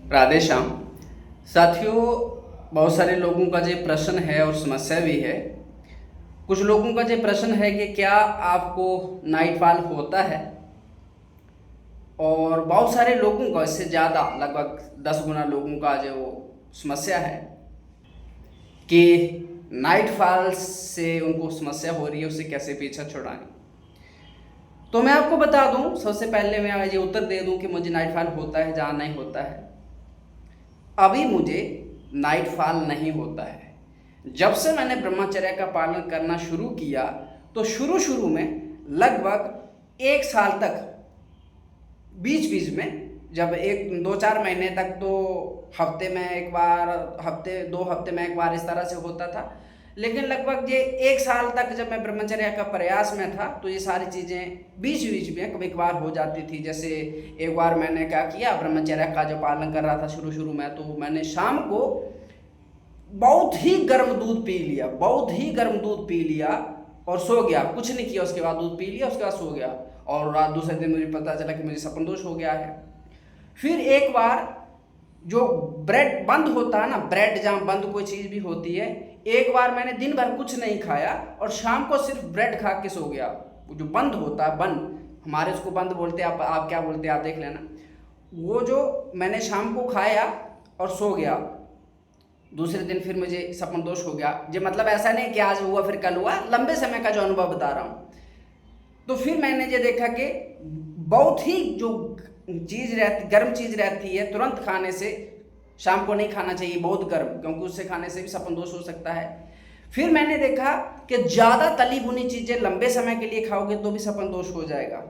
राधे श्याम। साथियों, बहुत सारे लोगों का जो प्रश्न है और समस्या भी है। कुछ लोगों का जो प्रश्न है कि क्या आपको नाइट फॉल होता है, और बहुत सारे लोगों का, इससे ज़्यादा लगभग 10 गुना लोगों का जो समस्या है कि नाइट फॉल से उनको समस्या हो रही है, उससे कैसे पीछा छुड़ाएं। तो मैं आपको बता दूं, सबसे पहले मैं ये उत्तर दे दूं कि मुझे नाइट फॉल होता है जहाँ नहीं होता है। अभी मुझे नाइट फॉल नहीं होता है। जब से मैंने ब्रह्मचर्य का पालन करना शुरू किया तो शुरू शुरू में लगभग 1 साल तक, बीच बीच में जब 1 2 4 महीने तक तो हफ्ते में एक बार, हफ्ते 2 हफ्ते में एक बार इस तरह से होता था। लेकिन लगभग ये 1 साल तक जब मैं ब्रह्मचर्य का प्रयास में था तो ये सारी चीज़ें बीच बीच में कभी कभार हो जाती थी। जैसे एक बार मैंने क्या किया, ब्रह्मचर्य का जो पालन कर रहा था शुरू शुरू में, तो मैंने शाम को बहुत ही गर्म दूध पी लिया, बहुत ही गर्म दूध पी लिया और सो गया। कुछ नहीं किया, उसके बाद दूध पी लिया, उसके बाद सो गया। और रात दूसरे दिन मुझे पता चला कि मुझे सपन दोष हो गया है। फिर एक बार जो ब्रेड बंद होता है ना, ब्रेड जहाँ बंद कोई चीज़ भी होती है, एक बार मैंने दिन भर कुछ नहीं खाया और शाम को सिर्फ ब्रेड खा के सो गया। वो जो बंद होता है, बंद, हमारे उसको बंद बोलते हैं, आप क्या बोलते हैं आप देख लेना। वो जो मैंने शाम को खाया और सो गया, दूसरे दिन फिर मुझे सपन दोष हो गया। जो मतलब ऐसा नहीं कि आज हुआ फिर कल हुआ, लंबे समय का जो अनुभव बता रहा हूँ। तो फिर मैंने ये देखा कि बहुत ही जो चीज़ रहती, गर्म चीज़ रहती है, तुरंत खाने से, शाम को नहीं खाना चाहिए बहुत गर्म, क्योंकि उससे खाने से भी सपन दोष हो सकता है। फिर मैंने देखा कि ज़्यादा तली भुनी चीज़ें लंबे समय के लिए खाओगे तो भी सपन दोष हो जाएगा।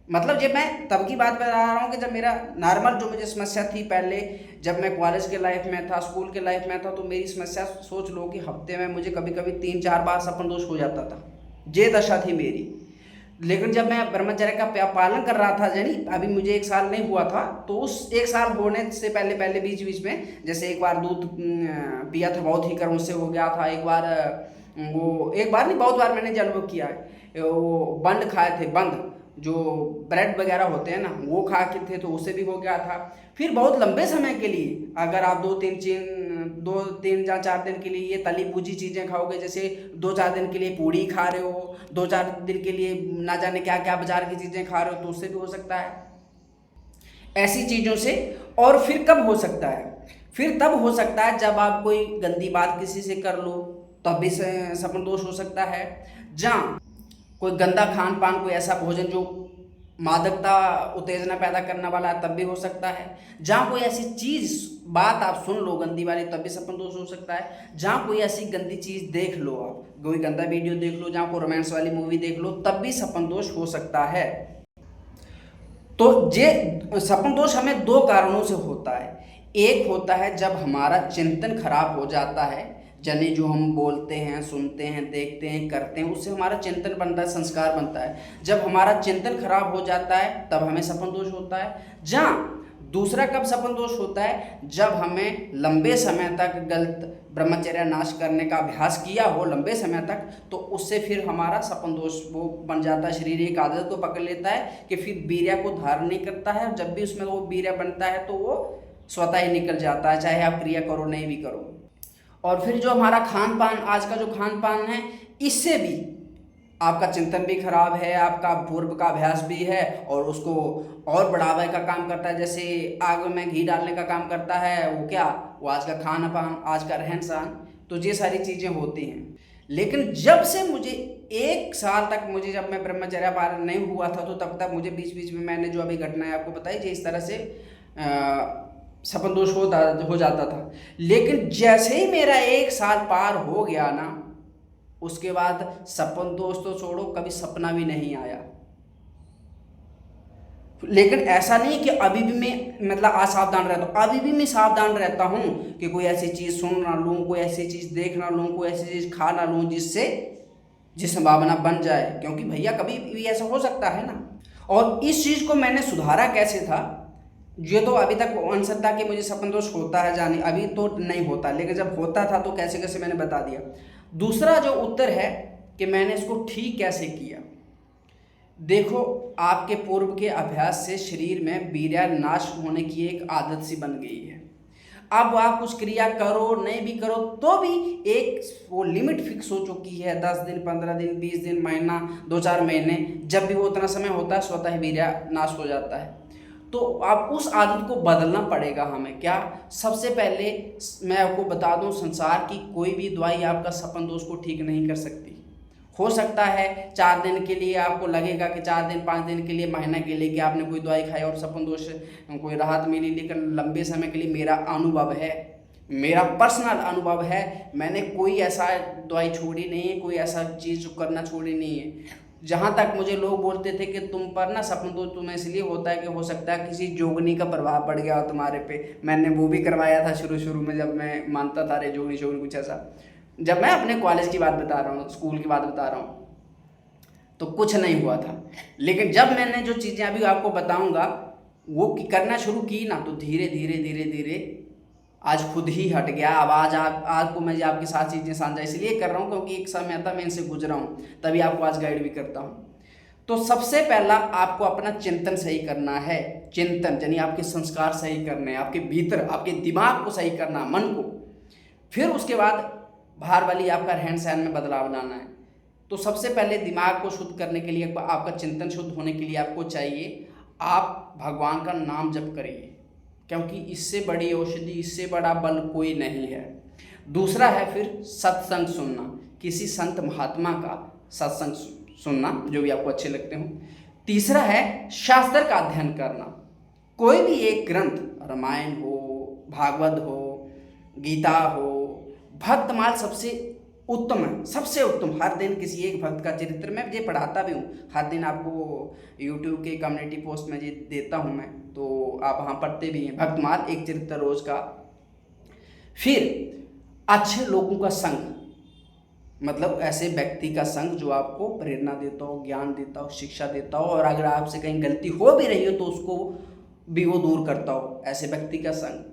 मतलब जब मैं तब की बात बता रहा हूँ कि जब मेरा नॉर्मल जो मुझे समस्या थी पहले, जब मैं कॉलेज के लाइफ में था, स्कूल के लाइफ में था, तो मेरी समस्या सोच लो कि हफ्ते में मुझे कभी कभी 3 4 बार सपन दोष हो जाता था। ये दशा थी मेरी। लेकिन जब मैं ब्रह्मचर्य का पालन कर रहा था, यानी अभी मुझे 1 साल नहीं हुआ था, तो उस 1 साल होने से पहले पहले बीच बीच में, जैसे एक बार दूध पिया था बहुत ही गर्म, उससे हो गया था। एक बार वो, एक बार नहीं बहुत बार मैंने अनुभव किया है, वो बंद खाए थे, बंद जो ब्रेड वगैरह होते हैं ना, वो खा के थे तो उससे भी हो गया था। फिर बहुत लंबे समय के लिए अगर आप 2 3 या 4 दिन के लिए ये तली भुजी चीज़ें खाओगे, जैसे 2 4 दिन के लिए पूड़ी खा रहे हो, 2 4 दिन के लिए ना जाने क्या क्या बाजार की चीज़ें खा रहे हो, तो उससे भी हो सकता है ऐसी चीज़ों से। और फिर कब हो सकता है? फिर तब हो सकता है जब आप कोई गंदी बात किसी से कर लो, तब भी सपन दोष हो सकता है। जहाँ कोई गंदा खान पान, कोई ऐसा भोजन जो मादकता उत्तेजना पैदा करने वाला है, तब भी हो सकता है। जहाँ कोई ऐसी चीज़, बात आप सुन लो गंदी वाली, तब भी सपन दोष हो सकता है। जहाँ कोई ऐसी गंदी चीज़ देख लो, आप कोई गंदा वीडियो देख लो, जहाँ कोई रोमांस वाली मूवी देख लो, तब भी सपन दोष हो सकता है। तो ये सपन दोष हमें 2 कारणों से होता है। एक होता है जब हमारा चिंतन खराब हो जाता है, यानी जो हम बोलते हैं, सुनते हैं, देखते हैं, करते हैं, उससे हमारा चिंतन बनता है, संस्कार बनता है। जब हमारा चिंतन खराब हो जाता है तब हमें सपन दोष होता है। जहाँ दूसरा कब सपन दोष होता है, जब हमें लंबे समय तक गलत ब्रह्मचर्य नाश करने का अभ्यास किया हो लंबे समय तक, तो उससे फिर हमारा सपन दोष वो बन जाता है। शरीर एक आदत को पकड़ लेता है कि फिर वीर्य को धारण नहीं करता है, और जब भी उसमें वो वीर्य बनता है तो वो स्वतः ही निकल जाता है, चाहे आप क्रिया करो नहीं भी करो। और फिर जो हमारा खान पान, आज का जो खान पान है, इससे भी आपका चिंतन भी खराब है, आपका पूर्व का अभ्यास भी है, और उसको और बढ़ावे का काम करता है। जैसे आग में घी डालने का काम करता है, वो क्या, वो आज का खान पान, आज का रहन सहन, तो ये सारी चीज़ें होती हैं। लेकिन जब से मुझे 1 साल तक, मुझे जब मैं ब्रह्मचर्य पालन नहीं हुआ था, तो तब तक मुझे बीच बीच में मैंने जो अभी घटनाएं आपको बताई, जो इस तरह से सपन दोष हो जाता था। लेकिन जैसे ही मेरा 1 साल पार हो गया ना, उसके बाद सपन दोष तो छोड़ो, कभी सपना भी नहीं आया। लेकिन ऐसा नहीं कि अभी भी मैं मतलब असावधान रहता हूँ, अभी भी मैं सावधान रहता हूँ कि कोई ऐसी चीज़ सुन ना लूँ, कोई ऐसी चीज़ देख ना लूँ, कोई ऐसी चीज़ खा ना लूँ जिससे संभावना बन जाए, क्योंकि भैया कभी भी ऐसा हो सकता है ना। और इस चीज़ को मैंने सुधारा कैसे था, ये तो अभी तक अनसत्ता कि मुझे सपन दोष होता है जाने, अभी तो नहीं होता, लेकिन जब होता था तो कैसे कैसे मैंने बता दिया। दूसरा जो उत्तर है कि मैंने इसको ठीक कैसे किया, देखो आपके पूर्व के अभ्यास से शरीर में वीर्य नाश होने की एक आदत सी बन गई है। अब आप कुछ क्रिया करो नहीं भी करो तो भी एक वो लिमिट फिक्स हो चुकी है, 10 दिन, 15 दिन, 20 दिन, महीना, 2-4 महीने, जब भी वो उतना समय होता है स्वतः ही वीर्य नाश हो जाता है। तो आप उस आदत को बदलना पड़ेगा हमें। क्या? सबसे पहले मैं आपको बता दूं, संसार की कोई भी दवाई आपका सपन दोष को ठीक नहीं कर सकती। हो सकता है 4 दिन के लिए आपको लगेगा कि 4 दिन, 5 दिन के लिए, महीना के लिए कि आपने कोई दवाई खाई और सपन दोष कोई राहत मिली, लेकिन लंबे समय के लिए मेरा अनुभव है, मेरा पर्सनल अनुभव है, मैंने कोई ऐसा दवाई छोड़ी नहीं है, कोई ऐसा चीज़ करना छोड़ी नहीं है। जहाँ तक मुझे लोग बोलते थे कि तुम पर ना सपन दोष तुम्हें इसलिए होता है कि हो सकता है किसी जोगनी का प्रभाव पड़ गया हो तुम्हारे पे। मैंने वो भी करवाया था शुरू में, जब मैं मानता था रे जोगनी शोगनी कुछ ऐसा। जब मैं अपने कॉलेज की बात बता रहा हूँ, स्कूल की बात बता रहा हूँ, तो कुछ नहीं हुआ था। लेकिन जब मैंने जो चीज़ें अभी आपको बताऊंगा वो करना शुरू की ना, तो धीरे धीरे धीरे धीरे आज खुद ही हट गया। अब आज को मैं आपके साथ चीज़ें साझा इसलिए कर रहा हूँ क्योंकि एक समय था मैं इनसे गुजरा हूँ, तभी आपको आज गाइड भी करता हूँ। तो सबसे पहला आपको अपना चिंतन सही करना है। चिंतन यानी आपके संस्कार सही करने हैं, आपके भीतर आपके दिमाग को सही करना, मन को। फिर उसके बाद बाहर वाली आपका रहन सहन में बदलाव लाना है। तो सबसे पहले दिमाग को शुद्ध करने के लिए, आपका चिंतन शुद्ध होने के लिए आपको चाहिए आप भगवान का नाम जप करिए, क्योंकि इससे बड़ी औषधि, इससे बड़ा बल कोई नहीं है। दूसरा है फिर सत्संग सुनना, किसी संत महात्मा का सत्संग सुनना जो भी आपको अच्छे लगते हो। तीसरा है शास्त्र का अध्ययन करना, कोई भी एक ग्रंथ, रामायण हो, भागवत हो, गीता हो, भक्तमाल सबसे उत्तम है, सबसे उत्तम। हर दिन किसी एक भक्त का चरित्र, मैं ये पढ़ाता भी हूँ, हर दिन आपको यूट्यूब के कम्युनिटी पोस्ट में ये देता हूँ मैं, तो आप वहाँ पढ़ते भी हैं। भक्तमाल एक चरित्र रोज का। फिर अच्छे लोगों का संग, मतलब ऐसे व्यक्ति का संग जो आपको प्रेरणा देता हो, ज्ञान देता हो, शिक्षा देता हो, और अगर आपसे कहीं गलती हो भी रही हो तो उसको भी वो दूर करता हो, ऐसे व्यक्ति का संग।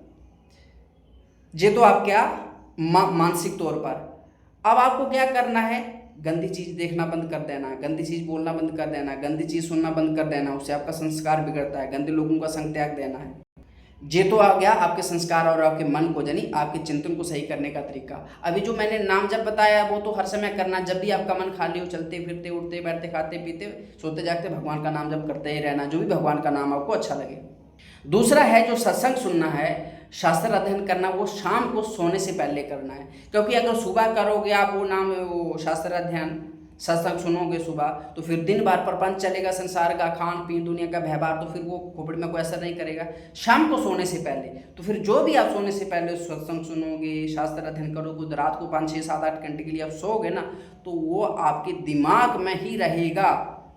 ये तो आप क्या मानसिक तौर पर। अब आपको क्या करना है? गंदी चीज़ देखना बंद कर देना, गंदी चीज़ बोलना बंद कर देना, गंदी चीज़ सुनना बंद कर देना, उससे आपका संस्कार बिगड़ता है। गंदे लोगों का संग त्याग देना है। ये तो आ गया आपके संस्कार और आपके मन को, यानी आपके चिंतन को सही करने का तरीका। अभी जो मैंने नाम जब बताया वो तो हर समय करना, जब भी आपका मन खाली हो, चलते फिरते, उठते बैठते, खाते पीते, सोते जागते भगवान का नाम जब करते ही रहना, जो भी भगवान का नाम आपको अच्छा लगे। दूसरा है जो सत्संग सुनना है, शास्त्र अध्ययन करना, वो शाम को सोने से पहले करना है। क्योंकि अगर सुबह करोगे आप वो शास्त्र अध्ययन, सत्संग सुनोगे सुबह, तो फिर दिन भर प्रपंच चलेगा, संसार का खान पीन, दुनिया का व्यवहार, तो फिर वो खोपड़ी में कोई असर नहीं करेगा। शाम को सोने से पहले, तो फिर जो भी आप सोने से पहले सत्संग सुनोगे, शास्त्र अध्ययन करोगे, तो रात को 5, 6, 7, 8 घंटे के लिए आप सोओगे ना, तो वो आपके दिमाग में ही रहेगा,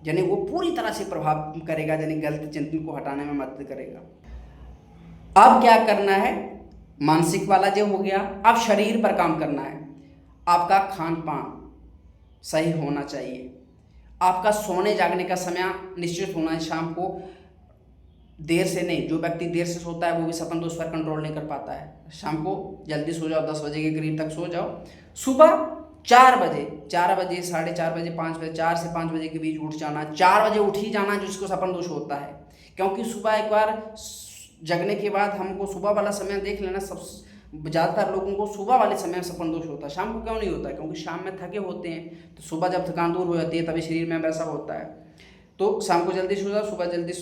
यानी वो पूरी तरह से प्रभाव करेगा, यानी गलत चिंतन को हटाने में मदद करेगा। अब क्या करना है? मानसिक वाला जो हो गया, अब शरीर पर काम करना है। आपका खान पान सही होना चाहिए, आपका सोने जागने का समय निश्चित होना है। शाम को देर से नहीं, जो व्यक्ति देर से सोता है वो भी सपन दोष पर कंट्रोल नहीं कर पाता है। शाम को जल्दी सो जाओ, 10 बजे के करीब तक सो जाओ। सुबह 4 बजे, 4 बजे, 4:30 बजे, 5 बजे, 4 से 5 बजे के बीच उठ जाना। 4 बजे उठ ही जाना जिसको सपन दोष होता है, क्योंकि सुबह एक बार जगने के बाद हमको सुबह वाला समय देख लेना। सब ज़्यादातर लोगों को सुबह वाले समय में सपन दोष होता है, शाम को क्यों नहीं होता है? क्योंकि शाम में थके होते हैं, तो सुबह जब थकान दूर हो जाती है तभी शरीर में वैसा होता है। तो शाम को जल्दी सो जाओ, सुबह जल्दी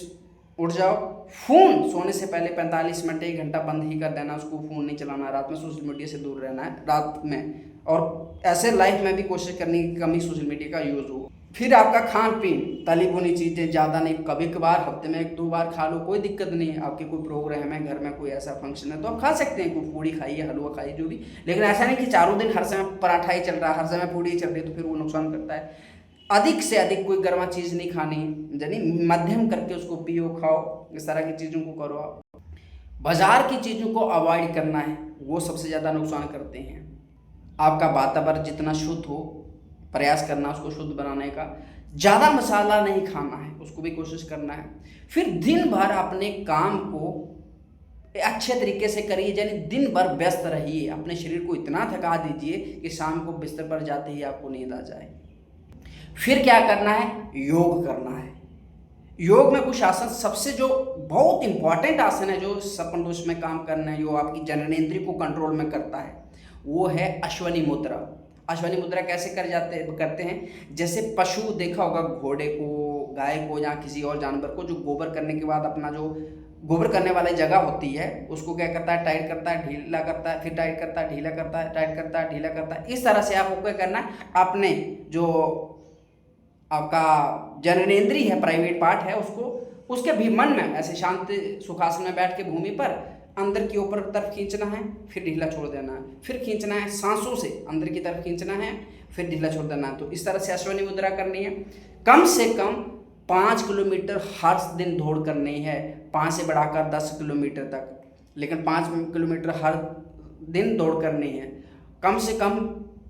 उठ जाओ। फ़ोन सोने से पहले 45 मिनट 1 घंटा बंद ही कर देना, उसको फ़ोन नहीं चलाना। रात में सोशल मीडिया से दूर रहना है रात में, और ऐसे लाइफ में भी कोशिश करनी कि कम ही सोशल मीडिया का यूज़ हो। फिर आपका खान पीन, तली भुनी चीज़ें ज़्यादा नहीं, कभी कभार हफ्ते में 1-2 बार खा लो, कोई दिक्कत नहीं है। आपके कोई प्रोग्राम है घर में, कोई ऐसा फंक्शन है तो आप खा सकते हैं, कोई पूड़ी खाइए, हलवा खाइए, जो भी। लेकिन ऐसा नहीं कि चारों दिन हर समय पराठा ही चल रहा है, हर समय पूड़ी ही चल रही है, तो फिर वो नुकसान करता है। अधिक से अधिक कोई गर्मा चीज़ नहीं खानी, यानी मध्यम करके उसको पियो, खाओ, इस तरह की चीज़ों को करो। बाजार की चीज़ों को अवॉइड करना है, वो सबसे ज़्यादा नुकसान करते हैं। आपका वातावरण जितना शुद्ध हो प्रयास करना उसको शुद्ध बनाने का। ज़्यादा मसाला नहीं खाना है, उसको भी कोशिश करना है। फिर दिन भर अपने काम को अच्छे तरीके से करिए, यानी दिन भर व्यस्त रहिए, अपने शरीर को इतना थका दीजिए कि शाम को बिस्तर पर जाते ही आपको नींद आ जाए। फिर क्या करना है? योग करना है। योग में कुछ आसन, सबसे जो बहुत इंपॉर्टेंट आसन है जो सपन दोष में काम करना है, जो आपकी जननेंद्रिय को कंट्रोल में करता है, वो है अश्वनी मुद्रा। अश्वनी मुद्रा कैसे करते हैं, जैसे पशु देखा होगा, घोड़े को, गाय को या किसी और जानवर को, जो गोबर करने के बाद अपना जो गोबर करने वाली जगह होती है उसको क्या करता है, टाइट करता है, ढीला करता है, फिर टाइट करता है, ढीला करता है, टाइट करता है, ढीला करता है। इस तरह से आपको क्या करना है, अपने जो आपका जननेंद्रिय है, प्राइवेट पार्ट है, उसको उसके भी मन में ऐसे शांत सुखासन में बैठ के भूमि पर अंदर की ऊपर तरफ खींचना है, फिर ढीला छोड़ देना है, फिर खींचना है, सांसों से अंदर की तरफ खींचना है, फिर ढीला छोड़ देना है। तो इस तरह से अश्वनी मुद्रा करनी है। कम से कम 5 किलोमीटर हर दिन दौड़ करनी है, 5 से बढ़ाकर 10 किलोमीटर तक, लेकिन 5 किलोमीटर हर दिन दौड़ करनी है। कम से कम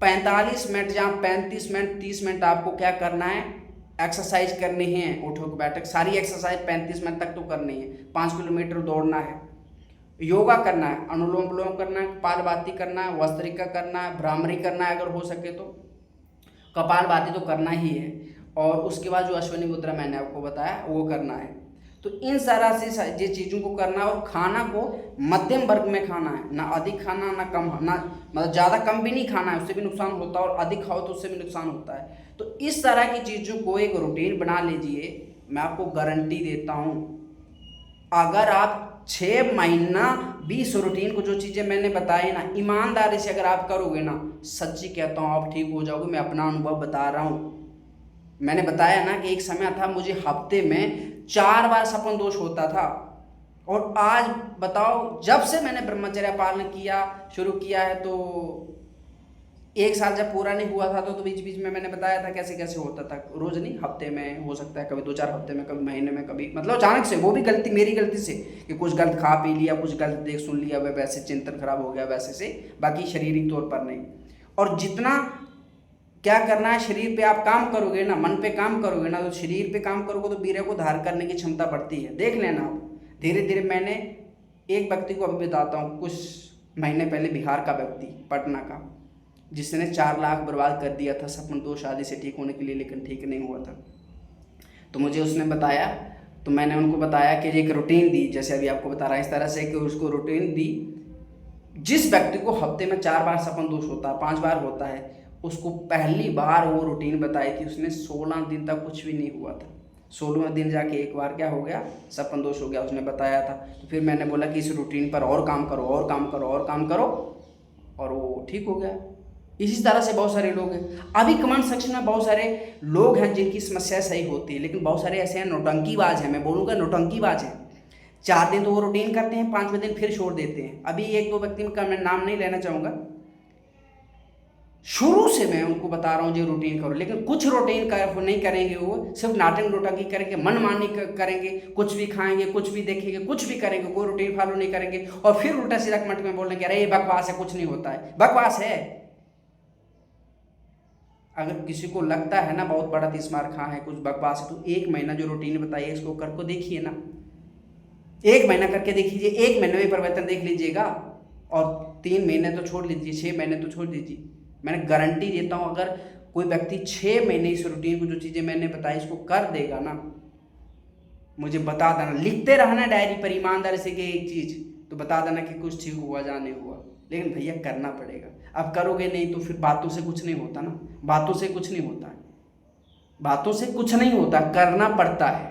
45 मिनट या 35 मिनट 30 मिनट आपको क्या करना है, एक्सरसाइज करनी है, उठक बैठक सारी एक्सरसाइज 35 मिनट तक तो करनी है। 5 किलोमीटर दौड़ना है, योगा करना है, अनुलोम विलोम करना है, कपालभाति करना है, वस्त्रिका करना है, भ्रामरी करना है, अगर हो सके तो कपालभाति तो करना ही है, और उसके बाद जो अश्वनी मुद्रा मैंने आपको बताया वो करना है। तो इन सारा से ये चीज़ों को करना, और खाना को मध्यम वर्ग में खाना है, ना अधिक खाना ना कम, ना मतलब ज़्यादा कम भी नहीं खाना है, उससे भी नुकसान होता है, और अधिक खाओ तो उससे भी नुकसान होता है। तो इस तरह की चीज़ों को एक रूटीन बना लीजिए, मैं आपको गारंटी देता हूँ, अगर आप 6 महीना 20 रूटीन को, जो चीज़ें मैंने बताई ना, ईमानदारी से अगर आप करोगे ना, सच्ची कहता हूँ आप ठीक हो जाओगे। मैं अपना अनुभव बता रहा हूँ। मैंने बताया ना कि एक समय था मुझे हफ्ते में 4 बार सपन दोष होता था, और आज बताओ, जब से मैंने ब्रह्मचर्य पालन किया शुरू किया है, तो 1 साल जब पूरा नहीं हुआ था तो बीच बीच में मैंने बताया था कैसे कैसे होता था। रोज नहीं, हफ्ते में हो सकता है, कभी 2-4 हफ्ते में, कभी महीने में, कभी मतलब अचानक से, वो भी गलती मेरी गलती से कि कुछ गलत खा पी लिया, कुछ गलत देख सुन लिया, वैसे चिंतन खराब हो गया वैसे से, बाकी शारीरिक तौर पर नहीं। और जितना क्या करना है, शरीर पे आप काम करोगे ना, मन पे काम करोगे ना, तो शरीर पे काम करोगे तो वीर्य को धारण करने की क्षमता बढ़ती है। देख लेना आप, धीरे धीरे। मैंने एक व्यक्ति को अभी बताता हूँ, कुछ महीने पहले बिहार का व्यक्ति, पटना का, जिसने 4 लाख बर्बाद कर दिया था सपन दोष आदि से ठीक होने के लिए, लेकिन ठीक नहीं हुआ था। तो मुझे उसने बताया, तो मैंने उनको बताया कि एक रूटीन दी, जैसे अभी आपको बता रहा है इस तरह से, कि उसको रूटीन दी। जिस व्यक्ति को हफ्ते में 4 बार सपन दोष होता है, 5 बार होता है, उसको पहली बार वो रूटीन बताई थी, उसने 16 दिन तक कुछ भी नहीं हुआ था। 16वें दिन जाके एक बार क्या हो गया, सपन दोष हो गया, उसने बताया था। तो फिर मैंने बोला कि इस रूटीन पर और काम करो, और काम करो, और काम करो, और वो ठीक हो गया। इसी तरह से बहुत सारे लोग हैं। अभी कमेंट सेक्शन में बहुत सारे लोग हैं जिनकी समस्या सही होती है, लेकिन बहुत सारे ऐसे हैं नौटंकीबाज हैं, मैं बोलूँगा नौटंकीबाज हैं। 4 दिन तो वो रूटीन करते हैं, 5वें दिन फिर छोड़ देते हैं। अभी 1-2 व्यक्ति का मैं नाम नहीं लेना चाहूँगा, शुरू से मैं उनको बता रहा हूँ जो रूटीन करो, लेकिन कुछ रूटीन नहीं करेंगे, वो सिर्फ नाटक नौटंकी करेंगे, मनमानी करेंगे, कुछ भी खाएंगे, कुछ भी देखेंगे, कुछ भी करेंगे, कोई रूटीन फॉलो नहीं करेंगे, और फिर उल्टा सीधा कमेंट में बोलने कि अरे ये बकवास है, कुछ नहीं होता है। बकवास है। अगर किसी को लगता है ना बहुत बड़ा तीसमार खा है, कुछ बकवास है, तो 1 महीना जो रूटीन बताइए इसको कर को देखिए ना, 1 महीना करके देखिए, 1 महीने में परिवर्तन देख लीजिएगा, और 3 महीने तो छोड़ लीजिए, 6 महीने तो छोड़ दीजिए। मैंने गारंटी देता हूँ, अगर कोई व्यक्ति 6 महीने इस रूटीन को, जो चीज़ें मैंने बताई, इसको कर देगा ना, मुझे बता देना, लिखते रहना डायरी पर ईमानदारी से कि एक चीज़, तो बता देना कि कुछ ठीक हुआ या नहीं हुआ। लेकिन भैया करना पड़ेगा। अब करोगे नहीं तो फिर बातों से कुछ नहीं होता ना, बातों से कुछ नहीं होता है, बातों से कुछ नहीं होता, करना पड़ता है।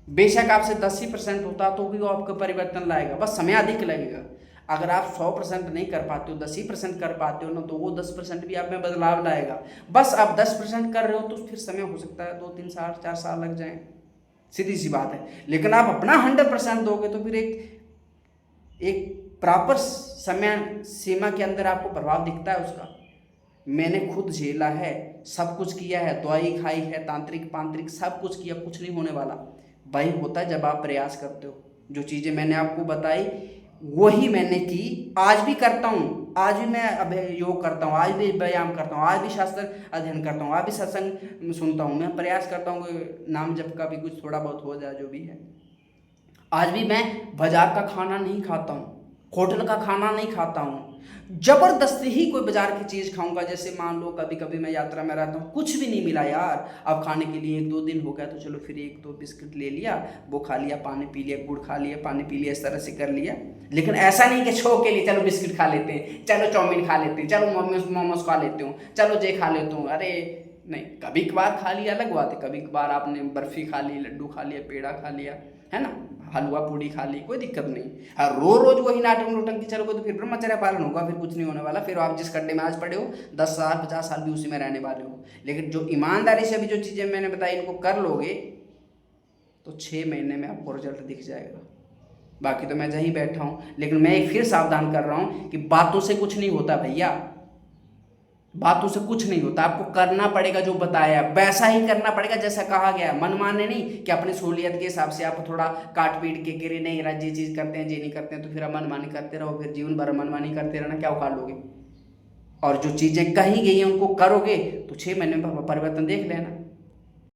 बेशक आपसे 10% होता तो भी वो आपको परिवर्तन लाएगा, बस समय अधिक लगेगा। अगर आप 100% नहीं कर पाते हो, 10% कर पाते हो ना, तो वो 10% भी आप में बदलाव लाएगा। बस आप 10% कर रहे हो तो फिर समय हो सकता है 2-3 साल 4 साल लग जाए, सीधी सी बात है। लेकिन आप अपना 100% दोगे तो फिर एक प्रॉपर समय सीमा के अंदर आपको प्रभाव दिखता है उसका। मैंने खुद झेला है, सब कुछ किया है, दवाई खाई है, तांत्रिक पांत्रिक सब कुछ किया, कुछ नहीं होने वाला। वही होता है जब आप प्रयास करते हो। जो चीज़ें मैंने आपको बताई वही मैंने की, आज भी करता हूँ, आज भी मैं अब योग करता हूँ, आज भी व्यायाम करता हूँ, आज भी शास्त्र अध्ययन करता हूँ, आज भी सत्संग सुनता हूँ, मैं प्रयास करता हूँ कि नाम जप का भी कुछ थोड़ा बहुत हो जाए, जो भी है। आज भी मैं बाजार का खाना नहीं खाता हूँ, होटल का खाना नहीं खाता हूँ, जबरदस्ती ही कोई बाजार की चीज़ खाऊंगा। जैसे मान लो कभी कभी मैं यात्रा में रहता हूँ, कुछ भी नहीं मिला यार, अब खाने के लिए 1-2 दिन हो गया, तो चलो फिर 1-2 बिस्किट ले लिया, वो खा लिया, पानी पी लिया, गुड़ खा लिया, पानी पी लिया, इस तरह से कर लिया। लेकिन ऐसा नहीं कि शौक के लिए चलो बिस्किट खा लेते हैं, चलो चाउमीन खा लेते हैं, चलो मोमोज खा लेते हूँ, चलो जे खा लेता हूँ। अरे नहीं, कभी कभार खा लिया अलग बात है, कभी कभार आपने बर्फ़ी खा ली, लड्डू खा लिया, पेड़ा खा लिया, है ना, हलवा पूड़ी खा ली, कोई दिक्कत नहीं। हाँ, रोज वही नाटक नोटंकी चलोगे तो फिर ब्रह्मचर्य पालन होगा, फिर कुछ नहीं होने वाला। फिर आप जिस गड्ढे में आज पड़े हो 10 साल 50 साल भी उसी में रहने वाले हो। लेकिन जो ईमानदारी से अभी जो चीज़ें मैंने बताई इनको कर लोगे तो 6 महीने में आपको रिजल्ट दिख जाएगा। बाकी तो मैं जहीं बैठा हूँ, लेकिन मैं एक फिर सावधान कर रहा हूँ कि बातों से कुछ नहीं होता भैया, बातों से कुछ नहीं होता। आपको करना पड़ेगा जो बताया, वैसा ही करना पड़ेगा जैसा कहा गया। मन माने नहीं कि अपनी सहूलियत के हिसाब से आप थोड़ा काट पीट के गिरे, नहीं राज ये चीज़ करते हैं ये नहीं करते हैं, तो फिर आप मनमानी करते रहो, फिर जीवन भर मनमानी करते रहना, क्या उखाड़ लोगे। और जो चीज़ें कही गई हैं उनको करोगे तो 6 महीने में परिवर्तन देख लेना।